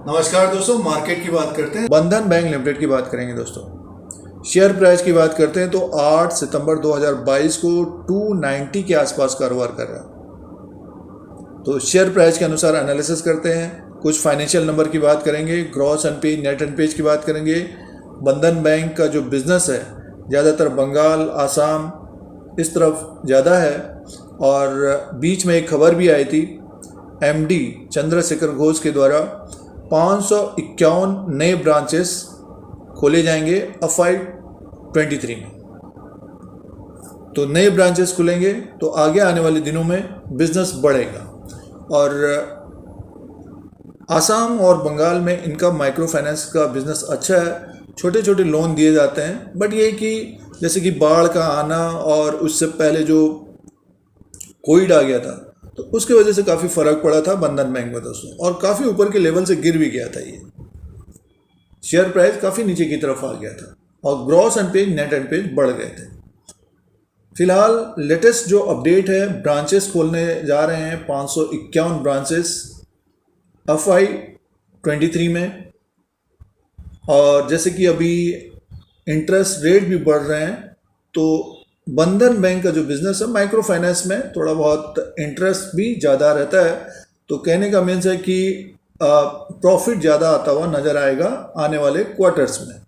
नमस्कार दोस्तों, मार्केट की बात करते हैं। बंधन बैंक लिमिटेड की बात करेंगे दोस्तों। शेयर प्राइस की बात करते हैं तो 8 सितंबर 2022 को 290 के आसपास कारोबार कर रहा है। तो शेयर प्राइस के अनुसार एनालिसिस करते हैं। कुछ फाइनेंशियल नंबर की बात करेंगे, ग्रॉस एनपीए, नेट एनपीए की बात करेंगे। बंधन बैंक का जो बिजनेस है ज़्यादातर बंगाल, आसाम इस तरफ ज़्यादा है। और बीच में एक खबर भी आई थी एमडी चंद्रशेखर घोष के द्वारा 551 नए ब्रांचेस खोले जाएंगे FY23 में। तो नए ब्रांचेस खुलेंगे तो आगे आने वाले दिनों में बिजनेस बढ़ेगा। और आसाम और बंगाल में इनका माइक्रो फाइनेंस का बिजनेस अच्छा है, छोटे छोटे लोन दिए जाते हैं। बट ये कि जैसे कि बाढ़ का आना और उससे पहले जो कोविड आ गया था तो उसके वजह से काफ़ी फ़र्क पड़ा था बंधन बैंक में दोस्तों, और काफ़ी ऊपर के लेवल से गिर भी गया था। ये शेयर प्राइस काफ़ी नीचे की तरफ आ गया था और ग्रॉस एनपीए, नेट एनपीए बढ़ गए थे। फिलहाल लेटेस्ट जो अपडेट है, ब्रांचेस खोलने जा रहे हैं 551 ब्रांचेस FY23 में। और जैसे कि अभी इंटरेस्ट रेट भी बढ़ रहे हैं तो बंधन बैंक का जो बिजनेस है माइक्रो फाइनेंस में थोड़ा बहुत इंटरेस्ट भी ज़्यादा रहता है। तो कहने का मीन्स है कि प्रॉफिट ज़्यादा आता हुआ नज़र आएगा आने वाले क्वार्टर्स में।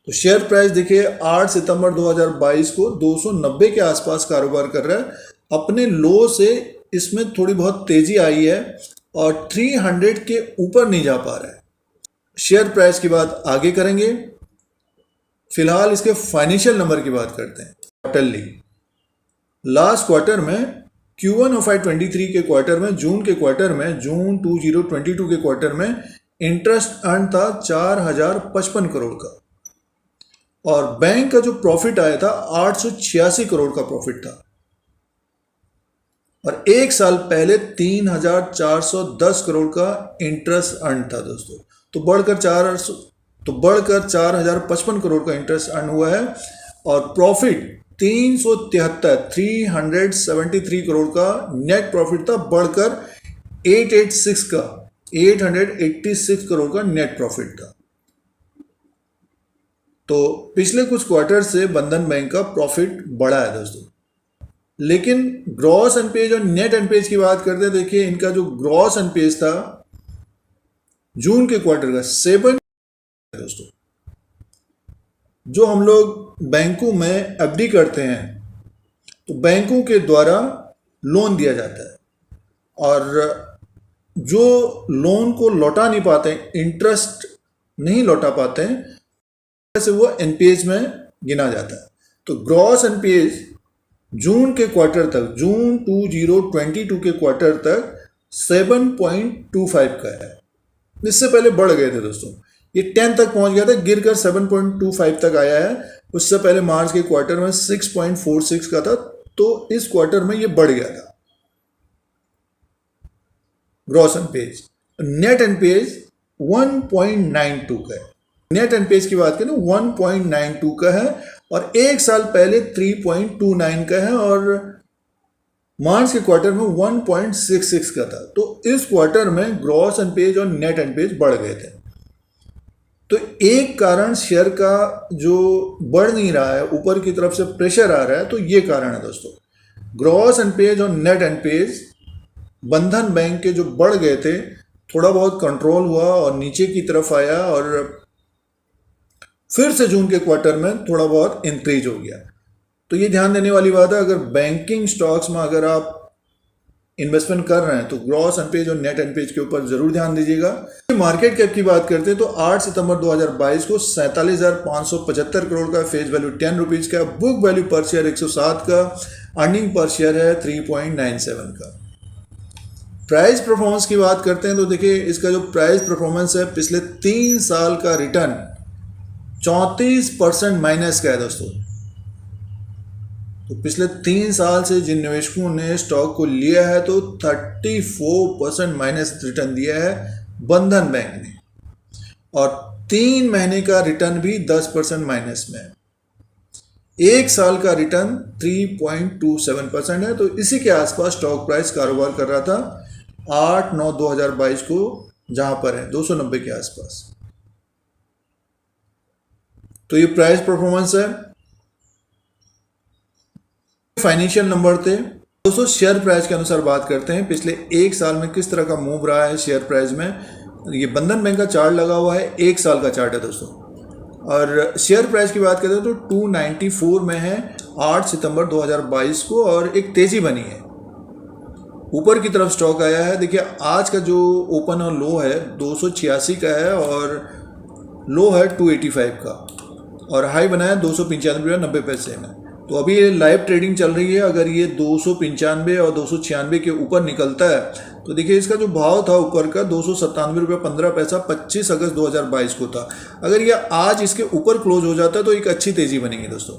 तो शेयर प्राइस देखिए 8 सितंबर 2022 को 290 के आसपास कारोबार कर रहा है। अपने लो से इसमें थोड़ी बहुत तेज़ी आई है और 300 के ऊपर नहीं जा पा रहा है। शेयर प्राइस की बात आगे करेंगे। फिलहाल इसके फाइनेंशियल नंबर की बात करते हैं। क्वार्टरली लास्ट क्वार्टर में Q1 FY23 के क्वार्टर में, जून के क्वार्टर में, जून 2022 के क्वार्टर में इंटरेस्ट अर्न था 4055 करोड़ का। और बैंक का जो प्रॉफिट आया था 886 करोड़ का प्रॉफिट था। और एक साल पहले 3410 करोड़ का इंटरेस्ट अर्न था दोस्तों। तो बढ़कर 4055 करोड़ का इंटरेस्ट अर्न हुआ है। और प्रॉफिट 373 करोड़ का नेट प्रॉफिट था, बढ़कर 886 करोड़ का नेट प्रॉफिट था। तो पिछले कुछ क्वार्टर से बंधन बैंक का प्रॉफिट बढ़ा है दोस्तों। लेकिन ग्रॉस एनपीए और नेट एनपीए की बात करते हैं, देखिए इनका जो ग्रॉस एनपीए था जून के क्वार्टर का 7 दोस्तों। जो हम लोग बैंकों में एफडी करते हैं तो बैंकों के द्वारा लोन दिया जाता है, और जो लोन को लौटा नहीं पाते हैं, इंटरेस्ट नहीं लौटा पाते हैं, से वो एनपीएज में गिना जाता है। तो ग्रॉस एनपीएज जून के क्वार्टर तक, जून 2022 के क्वार्टर तक 7.25 का है। इससे पहले बढ़ गए थे दोस्तों, ये 10 तक पहुंच गया था, गिरकर 7.25 तक आया है। उससे पहले मार्च के क्वार्टर में 6.46 का था, तो इस क्वार्टर में ये बढ़ गया था ग्रॉस एनपीएज। नेट एनपीएज 1.92 का है। नेट एनपीएज की बात करें 1.92 का है, और एक साल पहले 3.29 का है, और मार्च के क्वार्टर में 1.66 का था। तो इस क्वार्टर में ग्रॉस एनपीएज और नेट एनपीएज बढ़ गए थे। तो एक कारण शेयर का जो बढ़ नहीं रहा है, ऊपर की तरफ से प्रेशर आ रहा है, तो ये कारण है दोस्तों। ग्रॉस एनपीएज और नेट एनपीएज बंधन बैंक के जो बढ़ गए थे, थोड़ा बहुत कंट्रोल हुआ और नीचे की तरफ आया, और फिर से जून के क्वार्टर में थोड़ा बहुत इंक्रीज हो गया। तो ये ध्यान देने वाली बात है, अगर बैंकिंग स्टॉक्स में अगर आप इन्वेस्टमेंट कर रहे हैं तो ग्रॉस एनपीएज और नेट एनपीएज के ऊपर जरूर ध्यान दीजिएगा। मार्केट कैप की बात करते हैं तो 8 सितंबर 2022 को 47,575 करोड़ का, फेस वैल्यू 10 रुपीज़ का, बुक वैल्यू पर शेयर 107 का, अर्निंग पर शेयर है 3.97 का। प्राइस परफॉर्मेंस की बात करते हैं तो देखिए इसका जो प्राइस परफॉर्मेंस है, पिछले 3 साल का रिटर्न 34% माइनस का है दोस्तों। तो पिछले 3 साल से जिन निवेशकों ने स्टॉक को लिया है तो 34% माइनस रिटर्न दिया है बंधन बैंक ने, और 3 महीने का रिटर्न भी 10% माइनस में है। एक साल का रिटर्न 3.27% है। तो इसी के आसपास स्टॉक प्राइस कारोबार कर रहा था 8/9/2022 को जहां पर है 290 के आसपास। तो ये प्राइस परफॉर्मेंस है। फाइनेंशियल नंबर थे दोस्तों। शेयर प्राइस के अनुसार बात करते हैं पिछले एक साल में किस तरह का मूव रहा है शेयर प्राइस में। ये बंधन बैंक का चार्ट लगा हुआ है, एक साल का चार्ट है दोस्तों। और शेयर प्राइस की बात करें तो 294 में है 8 सितंबर 2022 को, और एक तेजी बनी है, ऊपर की तरफ स्टॉक आया है। देखिए आज का जो ओपन और लो है 286 का है, और लो है 285 का, और हाई बना है 295.90 में। तो अभी ये लाइव ट्रेडिंग चल रही है। अगर ये 295 और 296 के ऊपर निकलता है तो देखिए इसका जो भाव था ऊपर का 297.15 25 अगस्त 2022 को था। अगर ये आज इसके ऊपर क्लोज हो जाता है तो एक अच्छी तेजी बनेगी दोस्तों।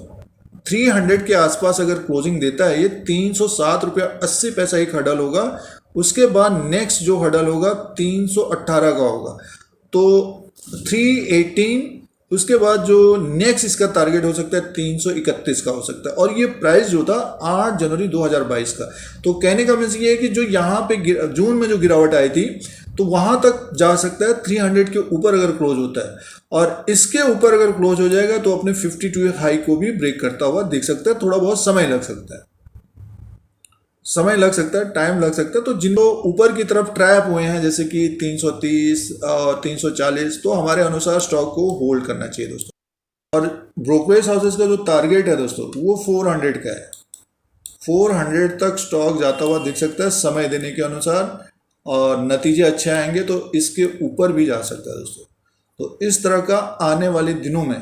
300 के आसपास अगर क्लोजिंग देता है ये 307.80 एक हडल होगा। उसके बाद नेक्स्ट जो हडल होगा 318 का होगा, तो 318। उसके बाद जो नेक्स्ट इसका टारगेट हो सकता है 331 का हो सकता है। और ये प्राइस जो था 8 जनवरी 2022 का। तो कहने का मीन्स ये है कि जो यहाँ पे जून में जो गिरावट आई थी तो वहाँ तक जा सकता है 300 के ऊपर अगर क्लोज होता है, और इसके ऊपर अगर क्लोज हो जाएगा तो अपने 52 हाई को भी ब्रेक करता हुआ दिख सकता है। थोड़ा बहुत समय लग सकता है, टाइम लग सकता है। तो जिनको ऊपर की तरफ ट्रैप हुए हैं जैसे कि 330 और 340, तो हमारे अनुसार स्टॉक को होल्ड करना चाहिए दोस्तों। और ब्रोकरेज हाउसेस का जो टारगेट है दोस्तों वो 400 का है। 400 तक स्टॉक जाता हुआ दिख सकता है समय देने के अनुसार, और नतीजे अच्छे आएंगे तो इसके ऊपर भी जा सकता है दोस्तों। तो इस तरह का आने वाले दिनों में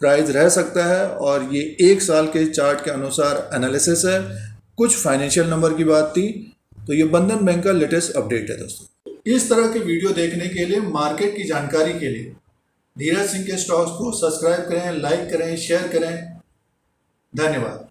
प्राइस रह सकता है, और ये एक साल के चार्ट के अनुसार एनालिसिस है। कुछ फाइनेंशियल नंबर की बात थी, तो ये बंधन बैंक का लेटेस्ट अपडेट है दोस्तों। इस तरह के वीडियो देखने के लिए, मार्केट की जानकारी के लिए धीरज सिंह के स्टॉक्स को सब्सक्राइब करें, लाइक करें, शेयर करें। धन्यवाद।